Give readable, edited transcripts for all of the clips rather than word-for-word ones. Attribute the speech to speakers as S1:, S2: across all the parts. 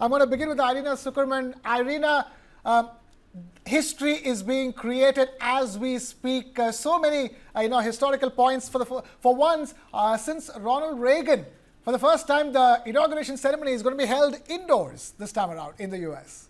S1: I'm going to begin with Irina Sukerman. Irina, history is being created as we speak. So many, historical points. For once, since Ronald Reagan, for the first time, the inauguration ceremony is going to be held indoors this time around in the U.S.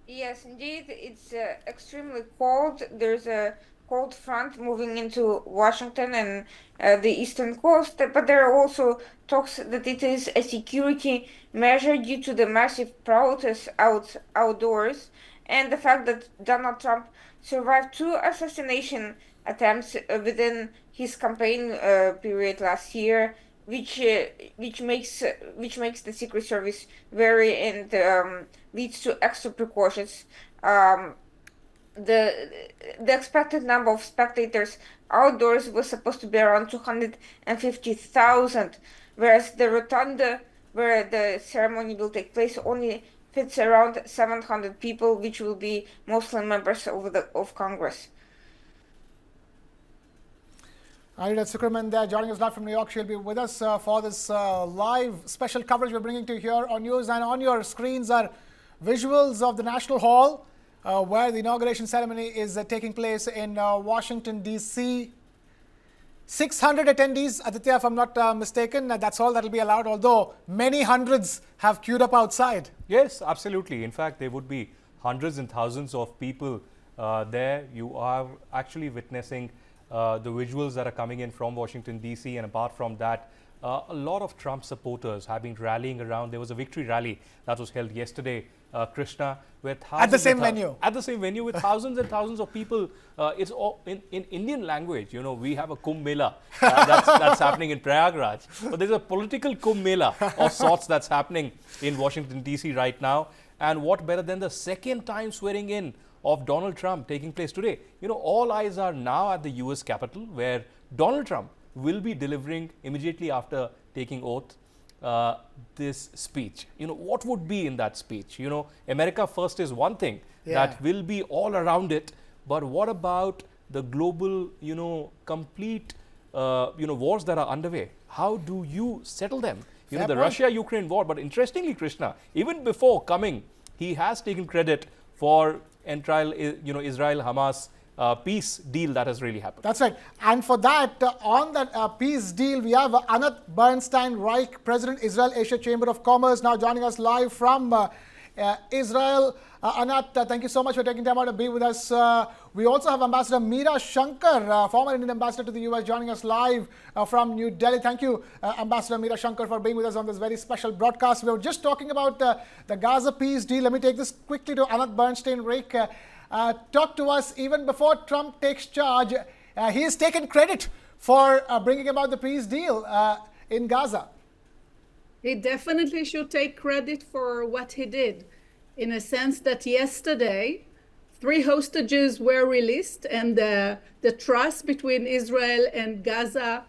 S2: Yes, indeed, it's extremely cold. There's a cold front moving into Washington and the eastern coast, but there are also talks that it is a security measure due to the massive protests outdoors and the fact that Donald Trump survived two assassination attempts within his campaign period last year, which uh, which makes the Secret Service very and leads to extra precautions. Um, the the expected number of spectators outdoors was supposed to be around 250,000, whereas the rotunda where the ceremony will take place only fits around 700 people, which will be mostly members of Congress.
S1: Irina Sukerman there joining us live from New York. She'll be with us for this live special coverage we're bringing to you here on News. And on your screens are visuals of the National Hall where the inauguration ceremony is taking place in Washington, D.C. 600 attendees, Aditya, if I'm not mistaken. That's all that will be allowed, although many hundreds have queued up outside.
S3: Yes, absolutely. In fact, there would be hundreds and thousands of people there. You are actually witnessing the visuals that are coming in from Washington, D.C. And apart from that, a lot of Trump supporters have been rallying around. There was a victory rally that was held yesterday, Krishna, with
S1: at the same venue.
S3: At the same venue with thousands and thousands of people. It's all in Indian language. You know, we have a Kumbh Mela that's happening in Prayagraj. But there's a political Kumbh Mela of sorts that's happening in Washington, D.C. right now. And what better than the second time swearing in of Donald Trump taking place today? You know, all eyes are now at the US Capitol, where Donald Trump will be delivering immediately after taking oath this speech. You know, what would be in that speech? You know, America first is one thing that will be all around it, but what about the global, complete, wars that are underway? How do you settle them? You know, the Russia-Ukraine war. But interestingly, Krishna, even before coming, he has taken credit for entire, Israel-Hamas peace deal that has really happened.
S1: That's right. And for that, on that peace deal, we have Anat Bernstein-Reich, President, Israel Asia Chamber of Commerce, now joining us live from Israel. Anat, thank you so much for taking time out to be with us. We also have Ambassador Meera Shankar, former Indian ambassador to the US, joining us live from New Delhi. Thank you, Ambassador Meera Shankar, for being with us on this very special broadcast. We were just talking about the Gaza peace deal. Let me take this quickly to Anat Bernstein-Reich. Talk to us. Even before Trump takes charge, he has taken credit for bringing about the peace deal in Gaza.
S4: He definitely should take credit for what he did, in a sense that yesterday 3 hostages were released and the trust between Israel and Gaza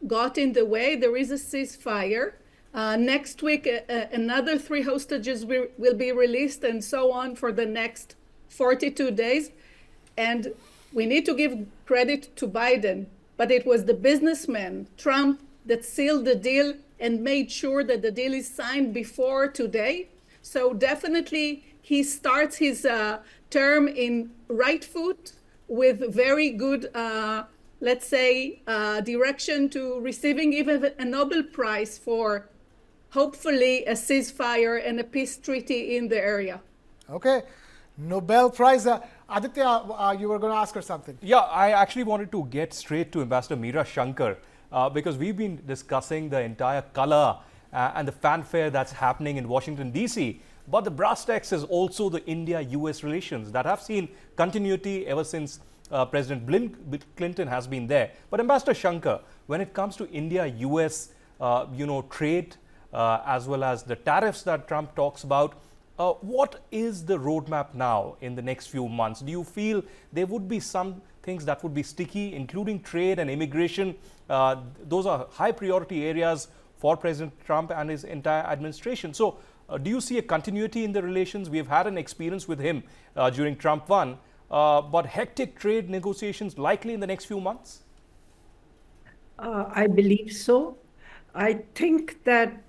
S4: got in the way. There is a ceasefire. Next week, another 3 hostages will be released, and so on for the next 42 days. And we need to give credit to Biden, but it was the businessman, Trump, that sealed the deal and made sure that the deal is signed before today. So definitely he starts his term in right foot with very good, direction to receiving even a Nobel Prize for hopefully a ceasefire and a peace treaty in the area.
S1: Okay. Nobel Prize. Aditya, you were going to ask her something.
S3: Yeah, I actually wanted to get straight to Ambassador Meera Shankar because we've been discussing the entire color and the fanfare that's happening in Washington, D.C. But the brass tacks is also the India-US relations that have seen continuity ever since President Clinton has been there. But Ambassador Shankar, when it comes to India-US, trade as well as the tariffs that Trump talks about, what is the roadmap now in the next few months? Do you feel there would be some things that would be sticky, including trade and immigration? Those are high priority areas for President Trump and his entire administration. So do you see a continuity in the relations? We have had an experience with him during Trump 1, but hectic trade negotiations likely in the next few months?
S5: I believe so. I think that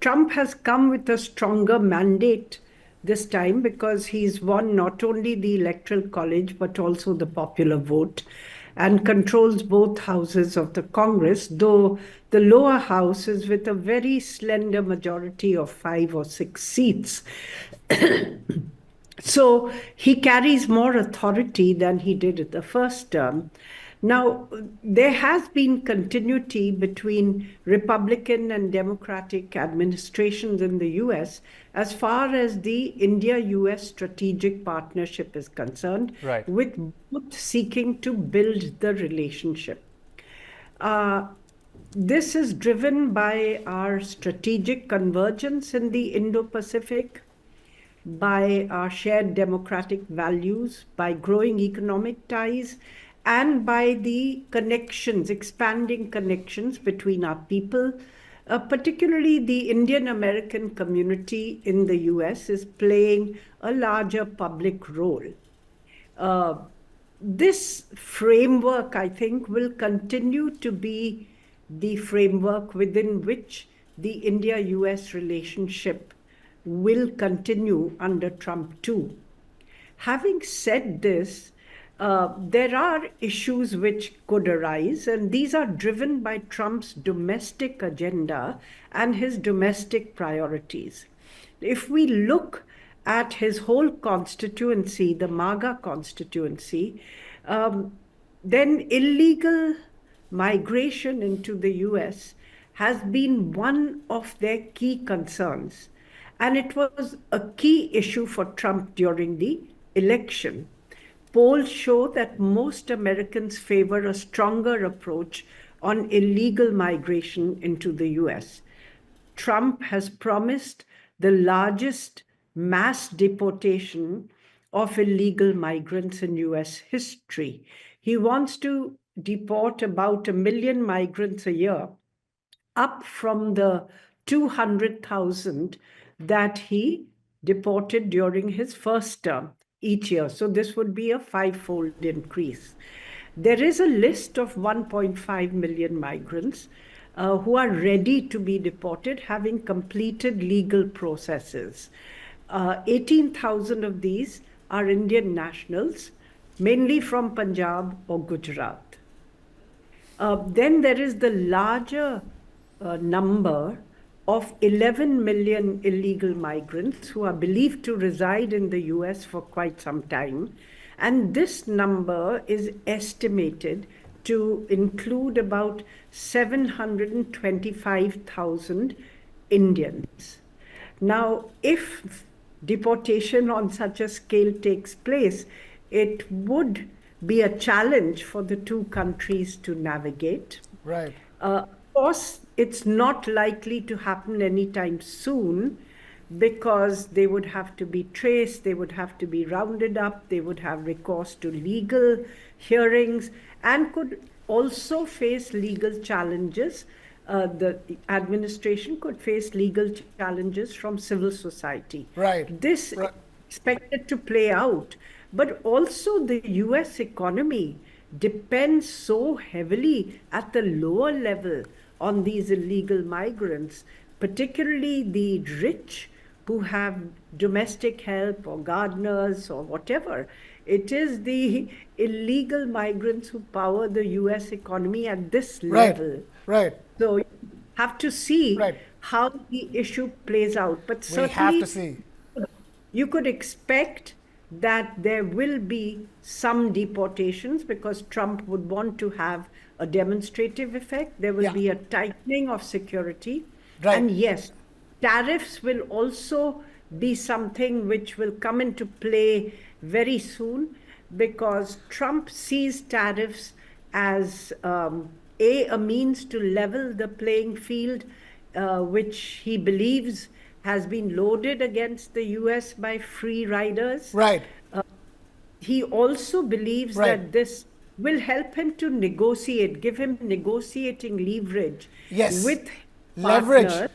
S5: Trump has come with a stronger mandate this time because he's won not only the Electoral College but also the popular vote and controls both houses of the Congress, though the lower house is with a very slender majority of 5 or 6 seats. So he carries more authority than he did at the first term. Now, there has been continuity between Republican and Democratic administrations in the US as far as the India-US strategic partnership is concerned,
S3: Right.
S5: with both seeking to build the relationship. This is driven by our strategic convergence in the Indo-Pacific, by our shared democratic values, by growing economic ties, and by the connections, expanding connections between our people. Particularly the Indian American community in the US is playing a larger public role. This framework, I think, will continue to be the framework within which the India-US relationship will continue under Trump too. Having said this, there are issues which could arise, and these are driven by Trump's domestic agenda and his domestic priorities. If we look at his whole constituency, the MAGA constituency, then illegal migration into the US has been one of their key concerns. And it was a key issue for Trump during the election. Polls show that most Americans favor a stronger approach on illegal migration into the US. Trump has promised the largest mass deportation of illegal migrants in US history. He wants to deport about 1 million migrants a year, up from the 200,000 that he deported during his first term each year. So this would be a 5-fold increase. There is a list of 1.5 million migrants who are ready to be deported, having completed legal processes. 18,000 of these are Indian nationals, mainly from Punjab or Gujarat. Then there is the larger number of 11 million illegal migrants who are believed to reside in the US for quite some time. And this number is estimated to include about 725,000 Indians. Now, if deportation on such a scale takes place, it would be a challenge for the two countries to navigate.
S1: Right.
S5: Of course, it's not likely to happen anytime soon because they would have to be traced, they would have to be rounded up, they would have recourse to legal hearings, and could also face legal challenges. The administration could face legal challenges from civil society.
S1: Right.
S5: This is expected to play out. But also the US economy depends so heavily at the lower level on these illegal migrants, particularly the rich who have domestic help or gardeners or whatever. It is the illegal migrants who power the US economy at this level.
S1: Right.
S5: So you have to see
S1: Right.
S5: how the issue plays out. But
S1: We have
S5: certainly
S1: to see.
S5: you could expect that there will be some deportations because Trump would want to have a demonstrative effect. There will
S1: Yeah.
S5: be a tightening of security.
S1: Right.
S5: And yes, tariffs will also be something which will come into play very soon because Trump sees tariffs as a means to level the playing field, which he believes has been loaded against the US by free riders.
S1: Right.
S5: He also believes
S1: Right.
S5: that this will help him to negotiate, give him negotiating leverage
S1: Yes.
S5: with
S1: Leverage.
S5: partners.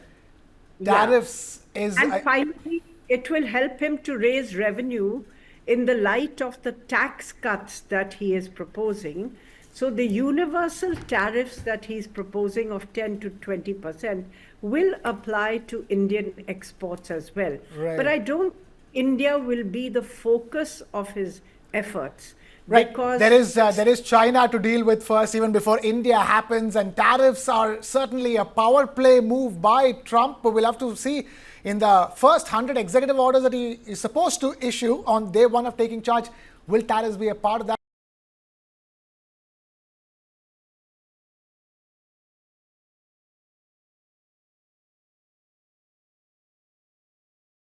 S1: Tariffs is.
S5: And finally, it will help him to raise revenue in the light of the tax cuts that he is proposing. So the universal tariffs that he's proposing of 10 to 20% will apply to Indian exports as well.
S1: Right.
S5: But I don't, India will be the focus of his efforts.
S1: Right.
S5: Because
S1: There is China to deal with first, even before India happens, and tariffs are certainly a power play move by Trump. We'll have to see in the first 100 executive orders that he is supposed to issue on day one of taking charge. Will tariffs be a part of that?